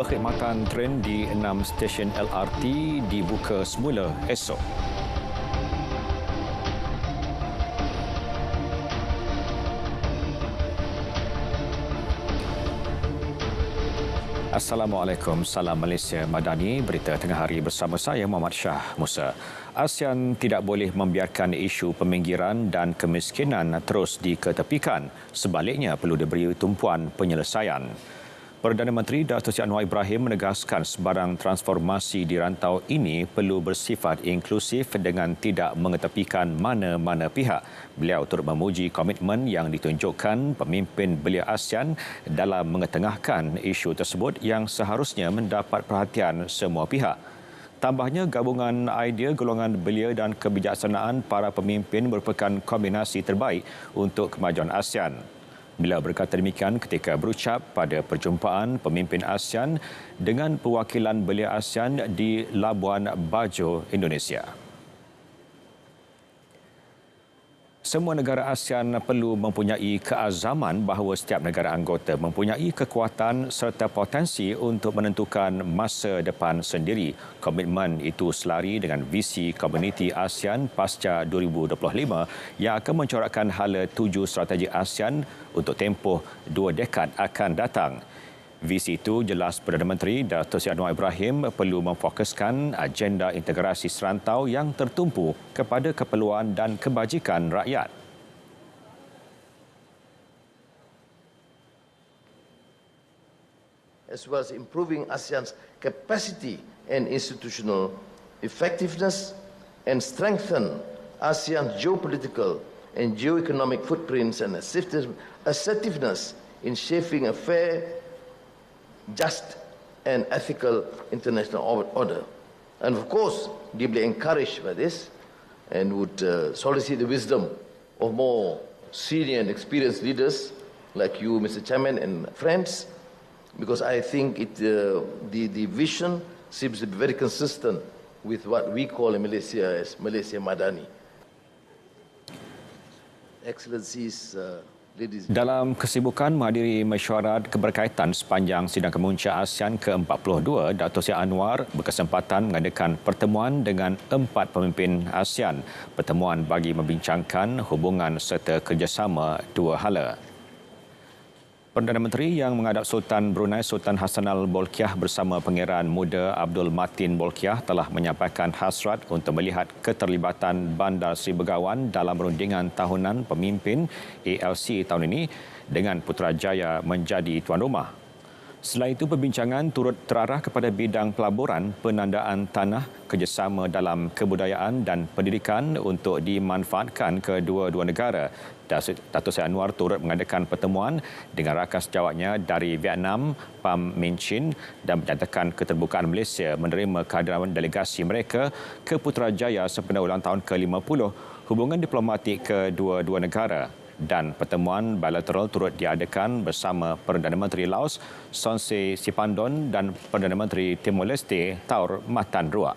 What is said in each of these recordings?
Perkhidmatan tren di 6 stesen LRT dibuka semula esok. Assalamualaikum, salam Malaysia Madani, berita tengah hari bersama saya Muhammad Shah Musa. ASEAN tidak boleh membiarkan isu peminggiran dan kemiskinan terus diketepikan. Sebaliknya perlu diberi tumpuan penyelesaian. Perdana Menteri Datuk Seri Anwar Ibrahim menegaskan sebarang transformasi di rantau ini perlu bersifat inklusif dengan tidak mengetepikan mana-mana pihak. Beliau turut memuji komitmen yang ditunjukkan pemimpin belia ASEAN dalam mengetengahkan isu tersebut yang seharusnya mendapat perhatian semua pihak. Tambahnya, gabungan idea golongan belia dan kebijaksanaan para pemimpin merupakan kombinasi terbaik untuk kemajuan ASEAN. Beliau berkata demikian ketika berucap pada perjumpaan pemimpin ASEAN dengan perwakilan belia ASEAN di Labuan Bajo, Indonesia. Semua negara ASEAN perlu mempunyai keazaman bahawa setiap negara anggota mempunyai kekuatan serta potensi untuk menentukan masa depan sendiri. Komitmen itu selari dengan visi komuniti ASEAN pasca 2025 yang akan mencorakkan hala 7 strategi ASEAN untuk tempoh 2 dekad akan datang. Visi itu jelas Perdana Menteri Datuk Seri Anwar Ibrahim perlu memfokuskan agenda integrasi serantau yang tertumpu kepada keperluan dan kebajikan rakyat. As well as improving ASEAN's capacity and institutional effectiveness and strengthen ASEAN's geopolitical and geoeconomic footprints and assertiveness in shaping a fair, just and ethical international order. And of course, deeply encouraged by this and would solicit the wisdom of more senior and experienced leaders like you, Mr. Chairman, and friends, because I think the vision seems to be very consistent with what we call in Malaysia as Malaysia Madani. Excellencies, Dalam kesibukan menghadiri mesyuarat keberkaitan sepanjang sidang kemuncak ASEAN ke-42, Datuk Seri Anwar berkesempatan mengadakan pertemuan dengan 4 pemimpin ASEAN. Pertemuan bagi membincangkan hubungan serta kerjasama 2 hala. Perdana Menteri yang menghadap Sultan Brunei Sultan Hassanal Bolkiah bersama Pangeran Muda Abdul Matin Bolkiah telah menyampaikan hasrat untuk melihat keterlibatan Bandar Seri Begawan dalam rundingan tahunan pemimpin ALC tahun ini dengan Putrajaya menjadi tuan rumah. Selain itu, perbincangan turut terarah kepada bidang pelaburan, penandaan tanah, kerjasama dalam kebudayaan dan pendidikan untuk dimanfaatkan kedua-dua negara. Datuk Seri Anwar turut mengadakan pertemuan dengan rakan sejawatnya dari Vietnam, Pham Minh Chinh, dan menyatakan keterbukaan Malaysia menerima kehadiran delegasi mereka ke Putrajaya sempena ulang tahun ke-50 hubungan diplomatik kedua-dua negara. Dan pertemuan bilateral turut diadakan bersama Perdana Menteri Laos, Sonse Sipandon, dan Perdana Menteri Timor Leste, Taur Matan Ruak.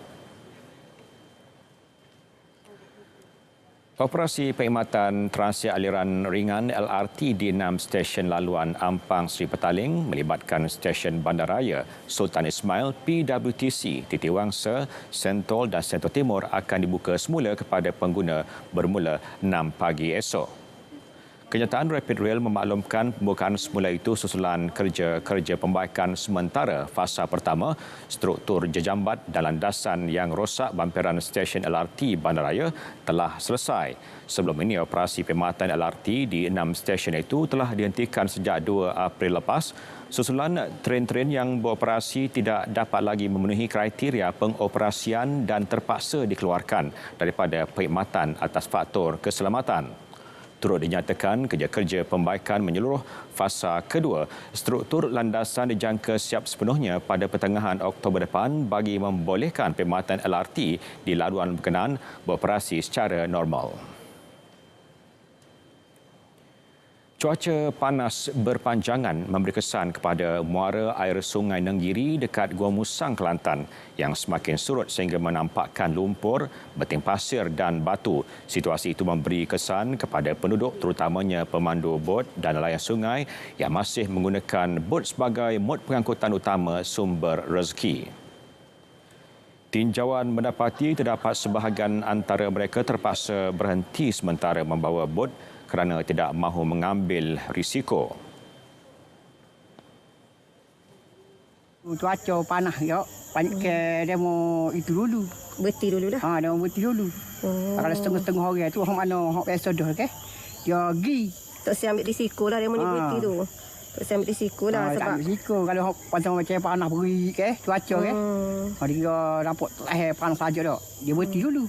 Operasi perkhidmatan transit aliran ringan LRT di 6 stesen laluan Ampang Seri Petaling melibatkan stesen Bandaraya Sultan Ismail, PWTC, Titiwangsa, Sentol dan Sentol Timur akan dibuka semula kepada pengguna bermula 6 pagi esok. Kenyataan Rapid Rail memaklumkan pembukaan semula itu susulan kerja-kerja pembaikan sementara fasa pertama struktur jejambat dan landasan yang rosak bamperan stesen LRT Bandaraya telah selesai. Sebelum ini, operasi perkhidmatan LRT di 6 stesen itu telah dihentikan sejak 2 April lepas susulan tren-tren yang beroperasi tidak dapat lagi memenuhi kriteria pengoperasian dan terpaksa dikeluarkan daripada perkhidmatan atas faktor keselamatan. Turut dinyatakan kerja-kerja pembaikan menyeluruh fasa kedua. Struktur landasan dijangka siap sepenuhnya pada pertengahan Oktober depan bagi membolehkan perkhidmatan LRT di laluan berkenaan beroperasi secara normal. Cuaca panas berpanjangan memberi kesan kepada muara air Sungai Nenggiri dekat Gua Musang, Kelantan yang semakin surut sehingga menampakkan lumpur, beting pasir dan batu. Situasi itu memberi kesan kepada penduduk terutamanya pemandu bot dan nelayan sungai yang masih menggunakan bot sebagai mod pengangkutan utama sumber rezeki. Tinjauan mendapati terdapat sebahagian antara mereka terpaksa berhenti sementara membawa bot kerana tidak mahu mengambil risiko. Cuaca panas ya, banyak ke demo itu dulu. Berhenti dulu dah. Demo berhenti dulu. Kalau setengah-setengah orang tu orang mana hok biasa dah ke. Dia pergi. Tak saya ambil risiko lah dia berhenti tu. Tak saya ambil risiko lah Tak sebab ambil risiko kalau hok macam panas beri ke, cuaca ke. Dia nampak panas saja dah. Dia berhenti dulu.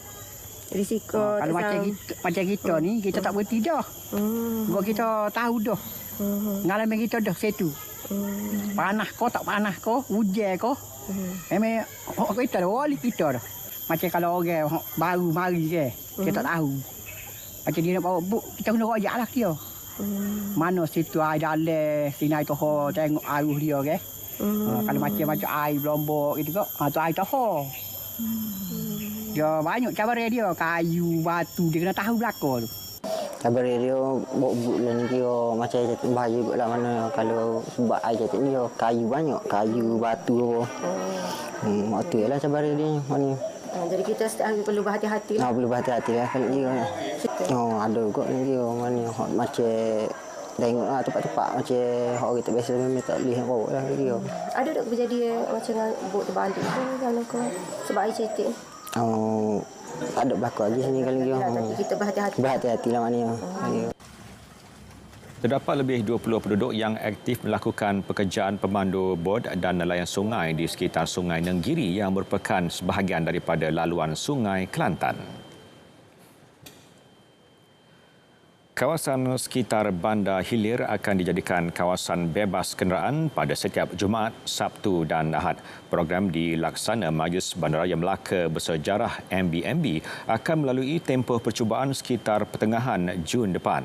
risiko Kalau macam kita ni, kita tak berhenti dah. Sebab kita tahu dah. Pengalaman kita dah situ. Panas ko tak panas ko, hujan ko. Memang kita dah, wali kita dah. Macam kalau orang baru mari ke, kita tak tahu. Macam dia nak bawa buk, kita kena rojak lah dia. Mana situ air dalam, sini air toho, tengok arus dia ke. Kalau macam air Lombok gitu kok, tu air toho. Dia banyak cabaran dia, kayu, batu, dia kena tahu belakang tu. Cabaran dia buat-buat dia macam bahaya juga lah mana kalau sebab air jatuh ni dia kayu banyak, kayu, batu apa. Waktu lah cabaran dia mana. jadi kita perlu berhati-hati lah. Perlu berhati-hati lah kalau dia. Ada juga ni dia mana macam tengok lah tempat-tempat macam orang tak biasa memang tak boleh bawa lah dia. Ada tak kejadian macam bot terbalik tu kalau kau sebab air cetek? Ada berlaku lagi sini kalau dia. Tapi kita berhati-hati. Berhati-hati lah maknanya. Terdapat lebih 20 penduduk yang aktif melakukan pekerjaan pemandu bot dan nelayan sungai di sekitar Sungai Nenggiri yang merupakan sebahagian daripada laluan Sungai Kelantan. Kawasan sekitar Bandar Hilir akan dijadikan kawasan bebas kenderaan pada setiap Jumaat, Sabtu dan Ahad. Program dilaksana Majlis Bandaraya Melaka Bersejarah MBMB akan melalui tempoh percubaan sekitar pertengahan Jun depan.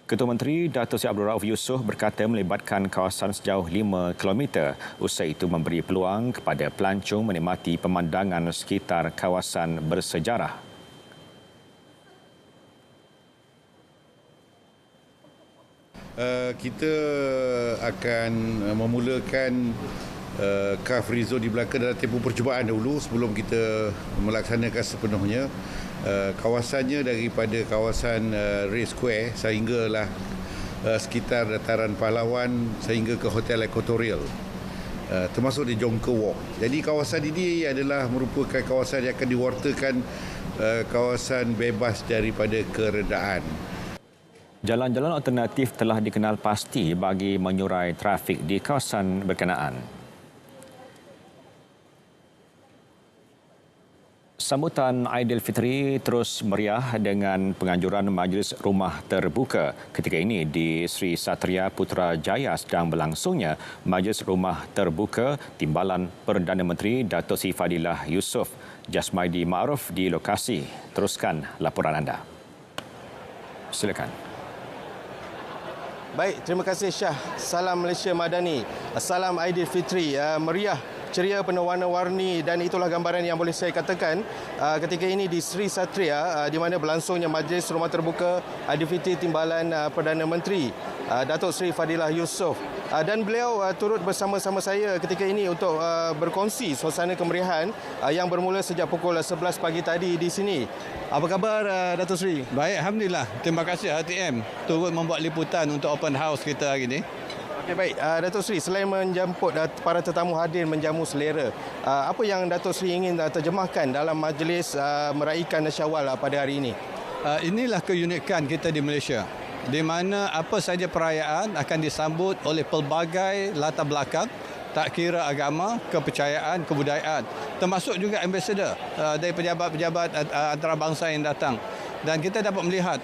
Ketua Menteri Dato' Seri Abdul Rauf Yusof berkata melibatkan kawasan sejauh 5 km. Usaha itu memberi peluang kepada pelancong menikmati pemandangan sekitar kawasan bersejarah. Kita akan memulakan car free zone di belakang dalam tempoh percubaan dahulu sebelum kita melaksanakan sepenuhnya. Kawasannya daripada kawasan Race Square sehinggalah sekitar dataran Pahlawan sehingga ke Hotel Equatorial, termasuk di Jonker Walk. Jadi kawasan ini adalah merupakan kawasan yang akan diwartakan kawasan bebas daripada keredaan. Jalan-jalan alternatif telah dikenal pasti bagi menyurai trafik di kawasan berkenaan. Sambutan Aidilfitri terus meriah dengan penganjuran Majlis Rumah Terbuka. Ketika ini di Sri Satria Putrajaya sedang berlangsungnya Majlis Rumah Terbuka Timbalan Perdana Menteri Dato' Sri Fadilah Yusof Jasmaidi Ma'ruf di lokasi. Teruskan laporan anda. Silakan. Baik, terima kasih Syah. Salam Malaysia Madani. Salam Aidilfitri. Meriah, ceria, penuh warna-warni dan itulah gambaran yang boleh saya katakan ketika ini di Sri Satria di mana berlangsungnya Majlis Rumah Terbuka Aidilfitri Timbalan Perdana Menteri Dato' Sri Fadilah Yusof. Dan beliau turut bersama-sama saya ketika ini untuk berkongsi suasana kemeriahan yang bermula sejak pukul 11 pagi tadi di sini. Apa khabar Dato' Sri? Baik, Alhamdulillah. Terima kasih HTM turut membuat liputan untuk open house kita hari ini. Okay, baik, Dato' Sri, selain menjemput para tetamu hadir menjamu selera, apa yang Dato' Sri ingin terjemahkan dalam majlis meraihkan Syawal pada hari ini? Inilah keunikan kita di Malaysia, di mana apa saja perayaan akan disambut oleh pelbagai latar belakang, tak kira agama, kepercayaan, kebudayaan, termasuk juga ambassador dari pejabat-pejabat antarabangsa yang datang. Dan kita dapat melihat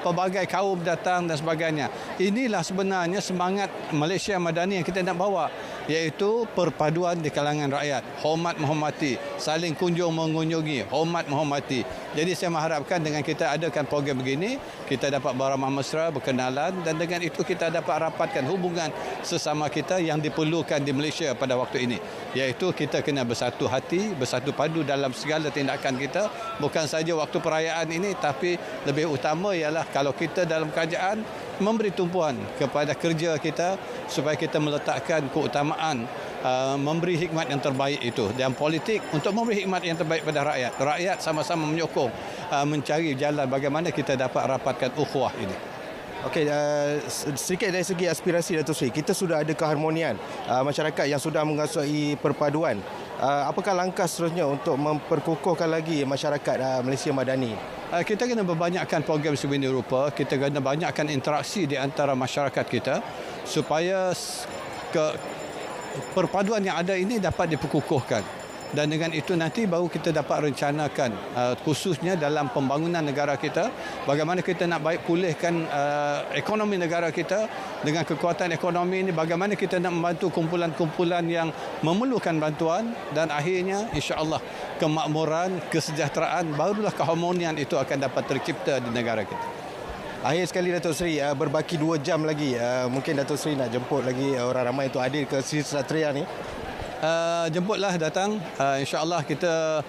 pelbagai kaum datang dan sebagainya. Inilah sebenarnya semangat Malaysia Madani yang kita nak bawa. iaitu perpaduan di kalangan rakyat, hormat menghormati, saling kunjung mengunjungi, hormat menghormati. Jadi saya mengharapkan dengan kita adakan program begini, kita dapat beramah mesra, berkenalan, dan dengan itu kita dapat rapatkan hubungan sesama kita yang diperlukan di Malaysia pada waktu ini, iaitu kita kena bersatu hati, bersatu padu dalam segala tindakan kita, bukan saja waktu perayaan ini, tapi lebih utama ialah kalau kita dalam kerajaan memberi tumpuan kepada kerja kita supaya kita meletakkan keutamaan memberi hikmat yang terbaik itu, dan politik untuk memberi hikmat yang terbaik pada rakyat. Rakyat sama-sama menyokong mencari jalan bagaimana kita dapat rapatkan ukhuwah ini. Okey, sedikit dari segi aspirasi Datuk Seri, kita sudah ada keharmonian masyarakat yang sudah mengasai perpaduan. Apakah langkah seterusnya untuk memperkukuhkan lagi masyarakat Malaysia Madani? Kita kena berbanyakkan program sebegini rupa, kita kena banyakkan interaksi di antara masyarakat kita supaya perpaduan yang ada ini dapat diperkukuhkan. Dan dengan itu nanti baru kita dapat rencanakan khususnya dalam pembangunan negara kita, bagaimana kita nak baik pulihkan ekonomi negara kita. Dengan kekuatan ekonomi ini bagaimana kita nak membantu kumpulan-kumpulan yang memerlukan bantuan, dan akhirnya insya-Allah kemakmuran, kesejahteraan, barulah keharmonian itu akan dapat tercipta di negara kita. Akhir sekali Datuk Seri, berbaki 2 jam lagi, mungkin Datuk Seri nak jemput lagi orang ramai untuk hadir ke Sri Satria ni. Jemputlah datang. InsyaAllah kita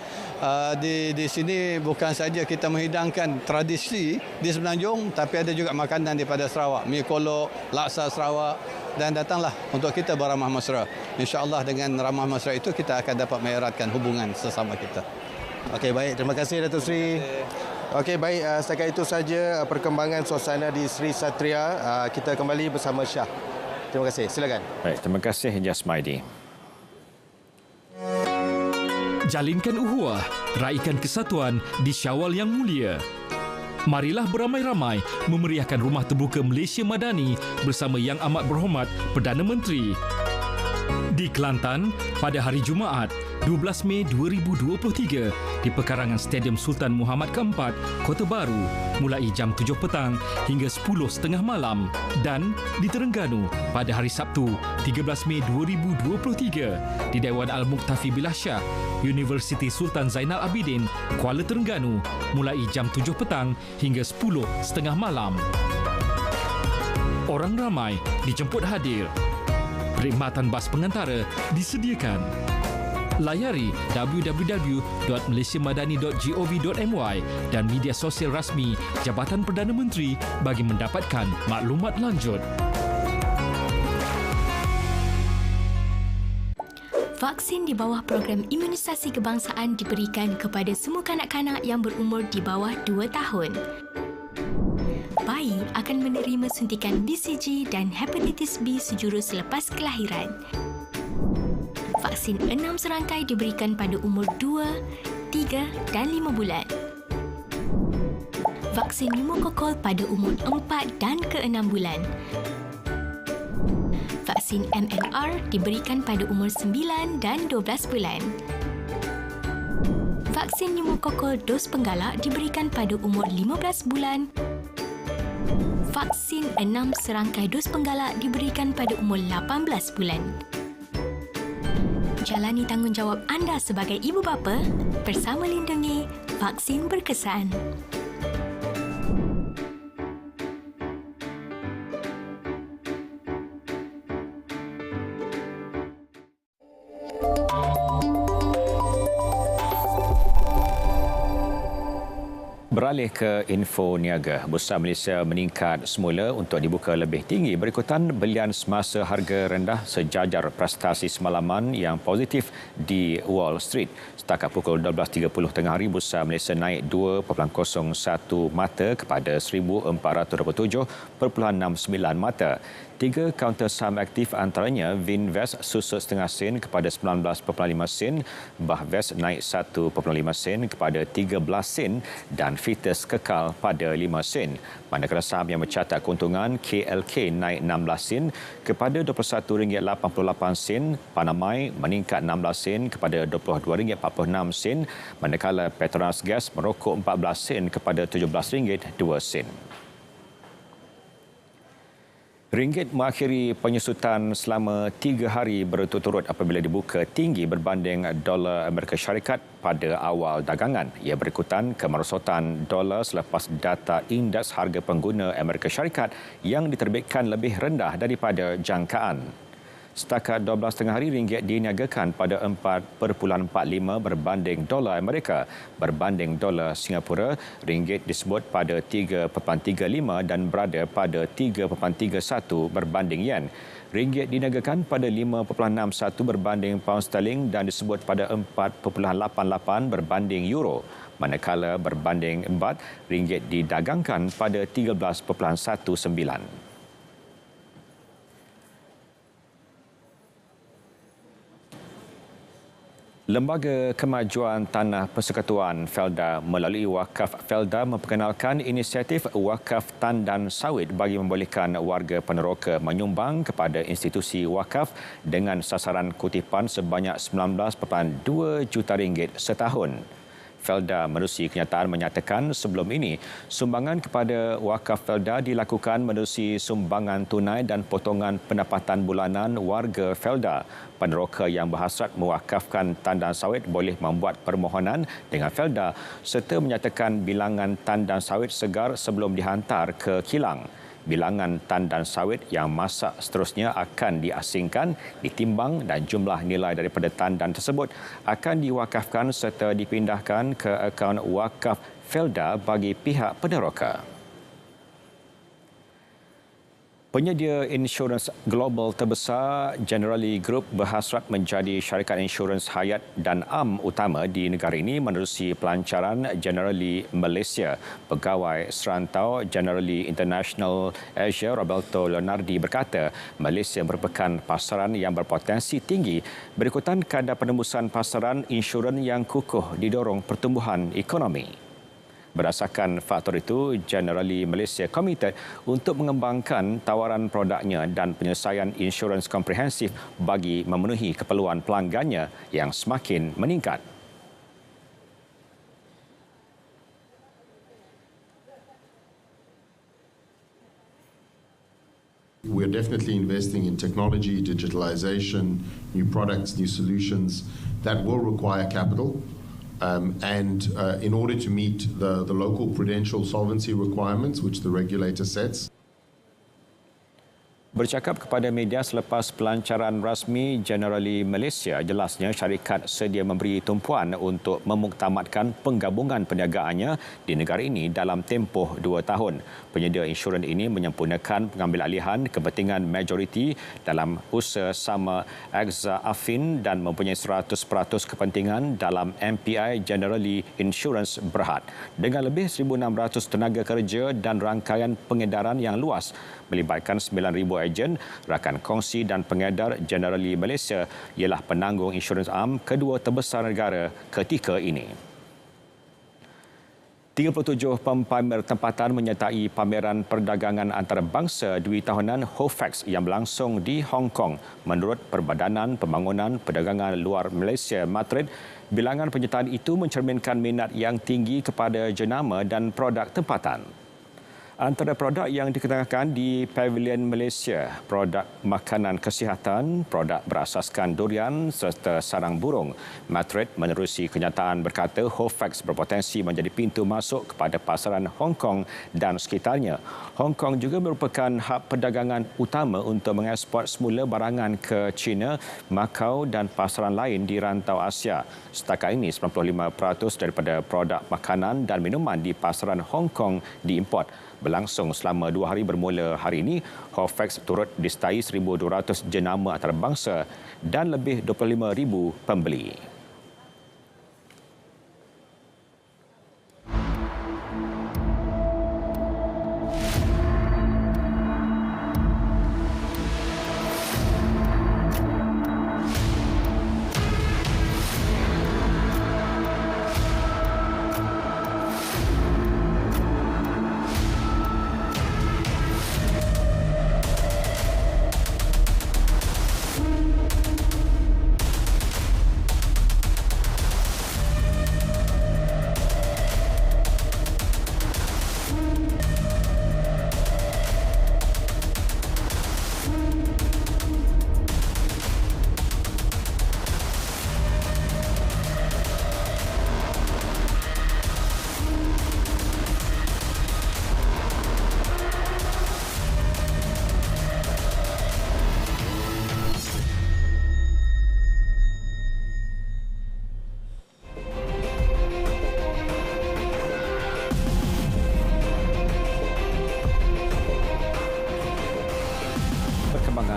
di sini bukan saja kita menghidangkan tradisi di Semenanjung, tapi ada juga makanan daripada Sarawak, mi kolok, laksa Sarawak, dan datanglah untuk kita beramah mesra. InsyaAllah dengan ramah mesra itu kita akan dapat mengeratkan hubungan sesama kita. Okey, baik, terima kasih Datuk Seri. Okey, baik, setakat itu saja perkembangan suasana di Sri Satria. Kita kembali bersama Syah. Terima kasih, silakan. Baik, terima kasih Jasmaidi. Jalinkan ukhuwah, raikan kesatuan di Syawal yang mulia. Marilah beramai-ramai memeriahkan Rumah Terbuka Malaysia Madani bersama Yang Amat Berhormat Perdana Menteri. Di Kelantan, pada hari Jumaat, 12 Mei 2023 di pekarangan Stadium Sultan Muhammad Keempat, Kota Baru, mulai jam 7 petang hingga 10.30 malam. Dan di Terengganu, pada hari Sabtu, 13 Mei 2023 di Dewan Al-Muktafi Billah Shah, Universiti Sultan Zainal Abidin, Kuala Terengganu, mulai jam 7 petang hingga 10.30 malam. Orang ramai dijemput hadir. Perkhidmatan bas pengantara disediakan. Layari www.malaysiamadani.gov.my dan media sosial rasmi Jabatan Perdana Menteri bagi mendapatkan maklumat lanjut. Vaksin di bawah program imunisasi kebangsaan diberikan kepada semua kanak-kanak yang berumur di bawah 2 tahun. Bayi akan menerima suntikan BCG dan hepatitis B sejurus selepas kelahiran. Vaksin 6 serangkai diberikan pada umur 2, 3 dan 5 bulan. Vaksin pneumokokal pada umur 4 dan ke-6 bulan. Vaksin MMR diberikan pada umur 9 dan 12 bulan. Vaksin pneumokokal dos penggalak diberikan pada umur 15 bulan. Vaksin 6 serangkai dos penggalak diberikan pada umur 18 bulan. Jalani tanggungjawab anda sebagai ibu bapa bersama lindungi vaksin berkesan. Beralih ke info niaga, Bursa Malaysia meningkat semula untuk dibuka lebih tinggi berikutan belian semasa harga rendah sejajar prestasi semalaman yang positif di Wall Street. Setakat pukul 12.30 tengah hari, Bursa Malaysia naik 2.01 mata kepada 1,427.69 mata. 3 kaunter saham aktif antaranya Vinvest susut setengah sen kepada 19.5 sen, Bahvest naik 1.5 sen kepada 13 sen dan Vitas kekal pada 5 sen. Manakala saham yang mencatat keuntungan KLK naik 16 sen kepada RM21.88, Panamai meningkat 16 sen kepada RM22.46, manakala Petronas Gas merokok 14 sen kepada RM17.2. Ringgit mengakhiri penyusutan selama 3 hari berturut-turut apabila dibuka tinggi berbanding dolar Amerika Syarikat pada awal dagangan. Ia berikutan kemerosotan dolar selepas data indeks harga pengguna Amerika Syarikat yang diterbitkan lebih rendah daripada jangkaan. Setakat 12 tengah hari, ringgit diniagakan pada 4.45 berbanding dolar Amerika. Berbanding dolar Singapura, ringgit disebut pada 3.35 dan berada pada 3.31 berbanding yen. Ringgit diniagakan pada 5.61 berbanding pound sterling dan disebut pada 4.88 berbanding euro. Manakala berbanding baht, ringgit didagangkan pada 13.19. Lembaga Kemajuan Tanah Persekutuan Felda melalui Wakaf Felda memperkenalkan inisiatif Wakaf Tandan Sawit bagi membolehkan warga peneroka menyumbang kepada institusi wakaf dengan sasaran kutipan sebanyak 19.2 juta ringgit setahun. Felda menerusi kenyataan menyatakan sebelum ini sumbangan kepada Wakaf Felda dilakukan menerusi sumbangan tunai dan potongan pendapatan bulanan warga Felda. Peneroka yang berhasrat mewakafkan tandan sawit boleh membuat permohonan dengan Felda serta menyatakan bilangan tandan sawit segar sebelum dihantar ke kilang. Bilangan tandan sawit yang masak seterusnya akan diasingkan, ditimbang dan jumlah nilai daripada tandan tersebut akan diwakafkan serta dipindahkan ke akaun wakaf Felda bagi pihak peneroka. Penyedia insurans global terbesar Generali Group berhasrat menjadi syarikat insurans hayat dan am utama di negara ini menerusi pelancaran Generali Malaysia. Pegawai serantau Generali International Asia Roberto Leonardi berkata Malaysia merupakan pasaran yang berpotensi tinggi berikutan kadar penembusan pasaran insurans yang kukuh didorong pertumbuhan ekonomi. Berdasarkan faktor itu, Generali Malaysia komited untuk mengembangkan tawaran produknya dan penyelesaian insurans komprehensif bagi memenuhi keperluan pelanggannya yang semakin meningkat. We're definitely investing in technology, digitalization, new products, new solutions that will require capital. In order to meet the local prudential solvency requirements which the regulator sets. Bercakap kepada media selepas pelancaran rasmi Generali Malaysia, jelasnya syarikat sedia memberi tumpuan untuk memuktamadkan penggabungan perniagaannya di negara ini dalam tempoh 2 tahun. Penyedia insurans ini menyempurnakan pengambilalihan kepentingan majoriti dalam usaha sama Akza Afin dan mempunyai 100% kepentingan dalam MPI Generali Insurance Berhad. Dengan lebih 1,600 tenaga kerja dan rangkaian pengedaran yang luas, melibatkan 9,000 ejen, rakan kongsi dan pengedar Generali Malaysia ialah penanggung insurans am kedua terbesar negara ketika ini. 37 pempamer tempatan menyertai pameran perdagangan antarabangsa dui tahunan HOFAX yang berlangsung di Hong Kong. Menurut Perbadanan Pembangunan Perdagangan Luar Malaysia Madrid, bilangan penyertaan itu mencerminkan minat yang tinggi kepada jenama dan produk tempatan. Antara produk yang dikenakan di Pavilion Malaysia, produk makanan kesihatan, produk berasaskan durian serta sarang burung. Madrid menerusi kenyataan berkata HOFAX berpotensi menjadi pintu masuk kepada pasaran Hong Kong dan sekitarnya. Hong Kong juga merupakan hub perdagangan utama untuk mengeksport semula barangan ke China, Macau dan pasaran lain di rantau Asia. Setakat ini 95% daripada produk makanan dan minuman di pasaran Hong Kong diimport. Berlangsung selama 2 hari bermula hari ini, HOFAX turut disertai 1,200 jenama antarabangsa dan lebih 25,000 pembeli.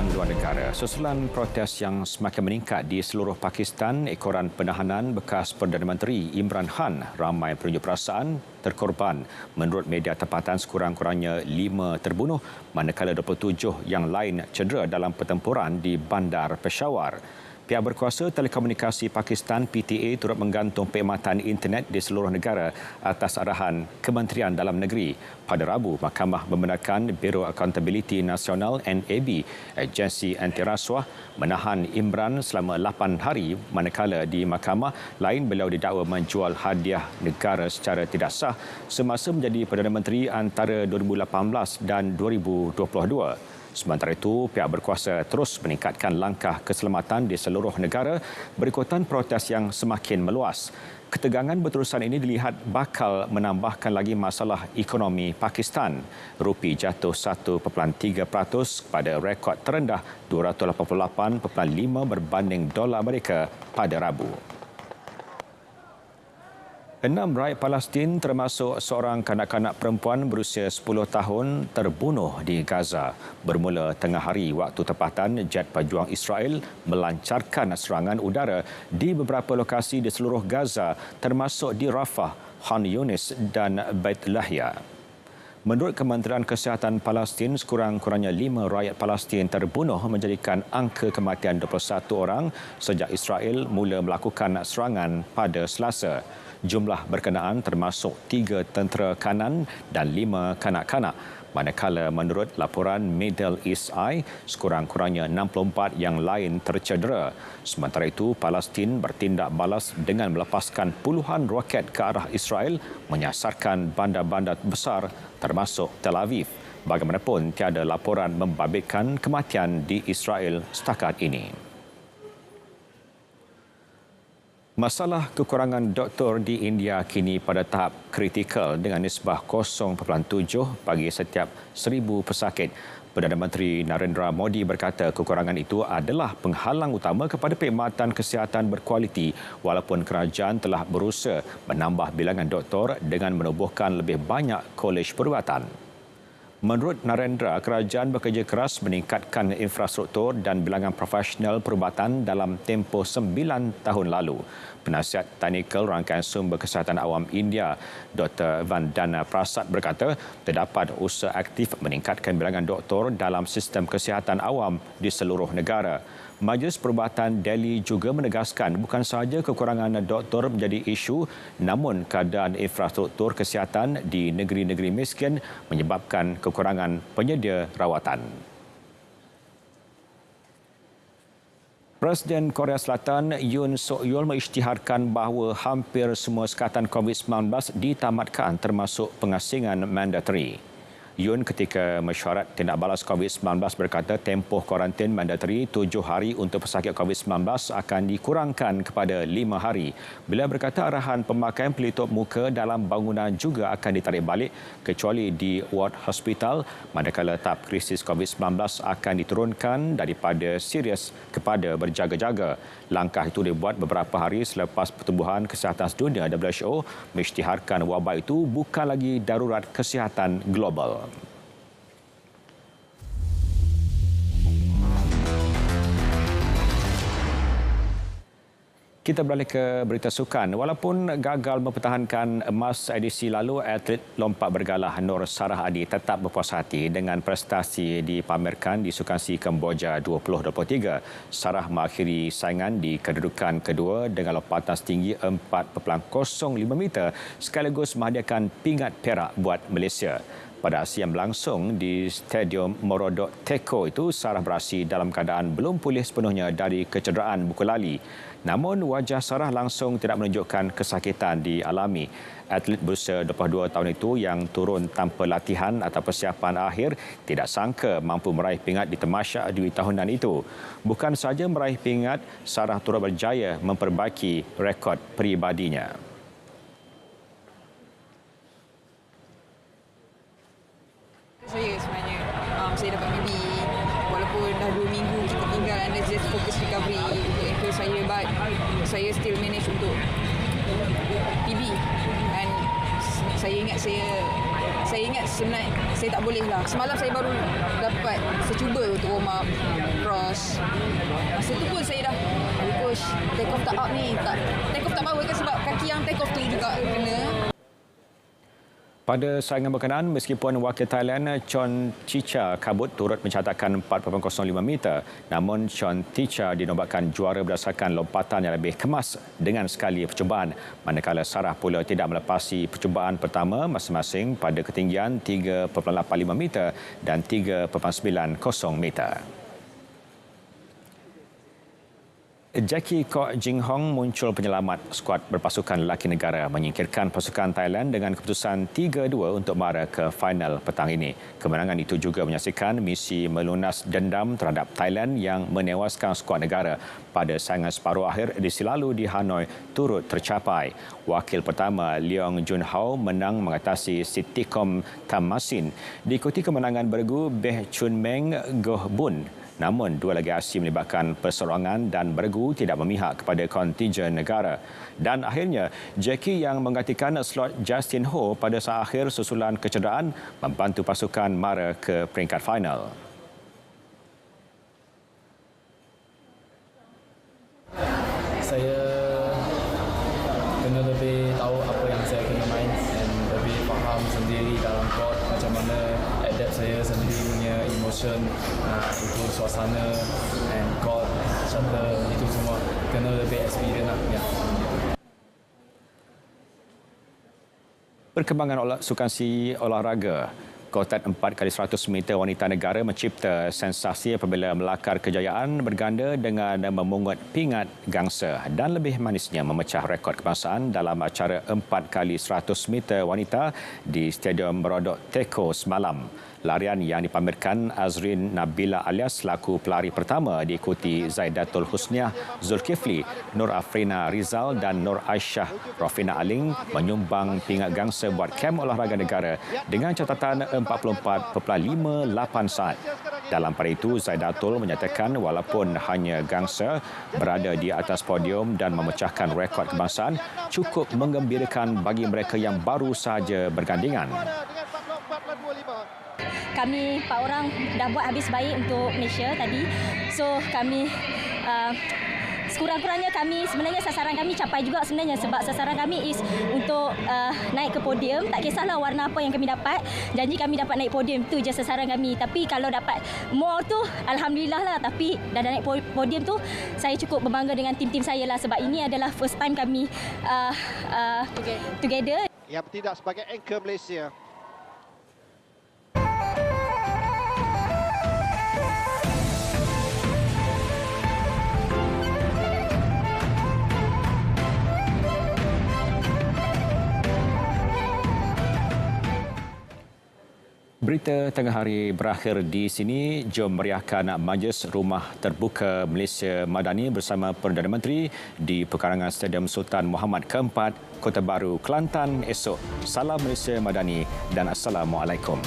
laman luar negara. Susulan protes yang semakin meningkat di seluruh Pakistan, ekoran penahanan bekas Perdana Menteri Imran Khan ramai penunjuk perasaan terkorban. Menurut media tempatan, sekurang-kurangnya 5 terbunuh manakala 27 yang lain cedera dalam pertempuran di Bandar Peshawar. Pihak berkuasa telekomunikasi Pakistan PTA turut menggantung perkhidmatan internet di seluruh negara atas arahan Kementerian Dalam Negeri. Pada Rabu, Mahkamah membenarkan Biro Accountability Nasional NAB, agensi anti rasuah, menahan Imran selama 8 hari manakala di mahkamah lain beliau didakwa menjual hadiah negara secara tidak sah semasa menjadi Perdana Menteri antara 2018 dan 2022. Sementara itu, pihak berkuasa terus meningkatkan langkah keselamatan di seluruh negara berikutan protes yang semakin meluas. Ketegangan berterusan ini dilihat bakal menambahkan lagi masalah ekonomi Pakistan. Rupi jatuh 1.3% pada rekod terendah 288.5 berbanding dolar Amerika pada Rabu. 6 rakyat Palestin termasuk seorang kanak-kanak perempuan berusia 10 tahun terbunuh di Gaza. Bermula tengah hari waktu tempatan, jet pejuang Israel melancarkan serangan udara di beberapa lokasi di seluruh Gaza termasuk di Rafah, Khan Yunis dan Beit Lahia. Menurut Kementerian Kesihatan Palestin, sekurang-kurangnya 5 rakyat Palestin terbunuh menjadikan angka kematian 21 orang sejak Israel mula melakukan serangan pada Selasa. Jumlah berkenaan termasuk 3 tentera kanan dan 5 kanak-kanak. Manakala menurut laporan Middle East Eye, sekurang-kurangnya 64 yang lain tercedera. Sementara itu, Palestin bertindak balas dengan melepaskan puluhan roket ke arah Israel menyasarkan bandar-bandar besar termasuk Tel Aviv. Bagaimanapun, tiada laporan membabitkan kematian di Israel setakat ini. Masalah kekurangan doktor di India kini pada tahap kritikal dengan nisbah 0.7 bagi setiap 1,000 pesakit. Perdana Menteri Narendra Modi berkata kekurangan itu adalah penghalang utama kepada perkhidmatan kesihatan berkualiti walaupun kerajaan telah berusaha menambah bilangan doktor dengan menubuhkan lebih banyak kolej perubatan. Menurut Narendra, kerajaan bekerja keras meningkatkan infrastruktur dan bilangan profesional perubatan dalam tempoh 9 tahun lalu. Penasihat Teknikal Rangkaian Sumber Kesihatan Awam India, Dr. Vandana Prasad berkata, terdapat usaha aktif meningkatkan bilangan doktor dalam sistem kesihatan awam di seluruh negara. Majlis Perubatan Delhi juga menegaskan bukan sahaja kekurangan doktor menjadi isu, namun keadaan infrastruktur kesihatan di negeri-negeri miskin menyebabkan kekurangan penyedia rawatan. Presiden Korea Selatan Yoon Suk Yeol mengisytiharkan bahawa hampir semua sekatan COVID-19 ditamatkan termasuk pengasingan mandatari. Yoon ketika mesyuarat tindak balas COVID-19 berkata tempoh kuarantin mandatari 7 hari untuk pesakit COVID-19 akan dikurangkan kepada 5 hari. Beliau berkata arahan pemakaian pelitup muka dalam bangunan juga akan ditarik balik kecuali di ward hospital manakala tahap krisis COVID-19 akan diturunkan daripada serius kepada berjaga-jaga. Langkah itu dibuat beberapa hari selepas Pertubuhan Kesihatan Dunia WHO mengisytiharkan wabak itu bukan lagi darurat kesihatan global. Kita beralih ke berita sukan. Walaupun gagal mempertahankan emas edisi lalu, atlet lompat bergalah Nur Sarah Adi tetap berpuas hati dengan prestasi dipamerkan di Sukan SEA Kamboja 2023. Sarah mengakhiri saingan di kedudukan kedua dengan lompatan setinggi 4.05 meter sekaligus menghadiahkan pingat perak buat Malaysia. Pada aksi yang berlangsung di Stadium Morodok Teko itu, Sarah beraksi dalam keadaan belum pulih sepenuhnya dari kecederaan buku lali. Namun, wajah Sarah langsung tidak menunjukkan kesakitan dialami. Atlet berusia 22 tahun itu yang turun tanpa latihan atau persiapan akhir tidak sangka mampu meraih pingat di Tamasya Dwi tahunan itu. Bukan sahaja meraih pingat, Sarah turut berjaya memperbaiki rekod peribadinya. Saya sebenarnya saya dapat PB walaupun dah 2 minggu kita tinggal and just focus recovery untuk ankle saya, but saya still manage untuk PB. And saya ingat saya saya ingat sebenarnya saya tak boleh lah. Semalam saya baru dapat secuba untuk warm up, cross. Masa tu pun saya dah, coach, take off tak up ni. Take off tak power kan sebab kaki yang take off tu juga kena. Pada saingan berkenaan, meskipun wakil Thailand Chon Chicha kabut turut mencatatkan 4.05 meter, namun Chon Chicha dinobatkan juara berdasarkan lompatan yang lebih kemas dengan sekali percubaan, manakala Sarah pula tidak melepasi percubaan pertama masing-masing pada ketinggian 3.85 meter dan 3.90 meter. Jackie Kok Jing Hong muncul penyelamat skuad berpasukan lelaki negara menyingkirkan pasukan Thailand dengan keputusan 3-2 untuk mara ke final petang ini. Kemenangan itu juga menyaksikan misi melunas dendam terhadap Thailand yang menewaskan skuad negara pada saingan separuh akhir edisi lalu di Hanoi turut tercapai. Wakil pertama Leong Jun Hao menang mengatasi Sitikom Tamasin diikuti kemenangan beregu Beh Chun Meng Goh Bun. Namun, dua lagi aksi melibatkan perseorangan dan beregu tidak memihak kepada kontijen negara. Dan akhirnya, Jackie yang menggantikan slot Justin Ho pada saat akhir susulan kecederaan membantu pasukan mara ke peringkat final. Saya kena lebih tahu apa yang saya kena main dan lebih faham sendiri dalam court macam mana adapt saya sendiri punya emotion, itu suasana and court, shuttle, itu semua kena lebih experience lah. Ya. Perkembangan sukansi olahraga. Kotak 4x100 meter wanita negara mencipta sensasi apabila melakar kejayaan berganda dengan memungut pingat gangsa dan lebih manisnya memecah rekod kebangsaan dalam acara 4x100 meter wanita di Stadium Merodok Teko semalam. Larian yang dipamerkan Azrin Nabila alias selaku pelari pertama diikuti Zaidatul Husniah Zulkifli, Nur Afrina Rizal dan Nur Aisyah Rafina Aling menyumbang pingat gangsa buat kem olahraga negara dengan catatan 44.58 saat. Dalam pada itu, Zaidatul menyatakan walaupun hanya gangsa berada di atas podium dan memecahkan rekod kebangsaan cukup menggembirakan bagi mereka yang baru sahaja bergandingan. Kami 4 orang dah buat habis baik untuk Malaysia tadi. So kami sekurang-kurangnya kami sebenarnya sasaran kami capai juga sebenarnya sebab sasaran kami is untuk naik ke podium. Tak kisahlah warna apa yang kami dapat. Janji kami dapat naik podium, itu je sasaran kami. Tapi kalau dapat more tu alhamdulillah lah. Tapi dah naik podium tu saya cukup berbangga dengan tim-tim saya lah sebab ini adalah first time kami together. Yang bertindak sebagai anchor Malaysia. Berita tengah hari berakhir di sini. Jom meriahkan Majlis Rumah Terbuka Malaysia Madani bersama Perdana Menteri di pekarangan Stadium Sultan Muhammad keempat, Kota Baru, Kelantan esok. Salam Malaysia Madani dan Assalamualaikum.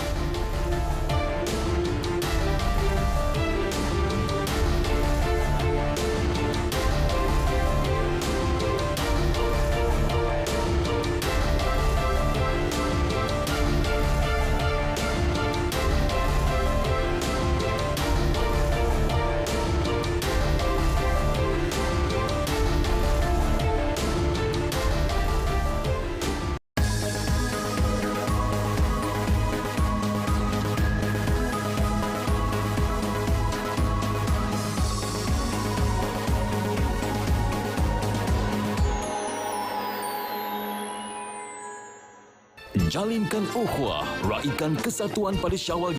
Jalinkan ukhuwah, raikan kesatuan pada Syawal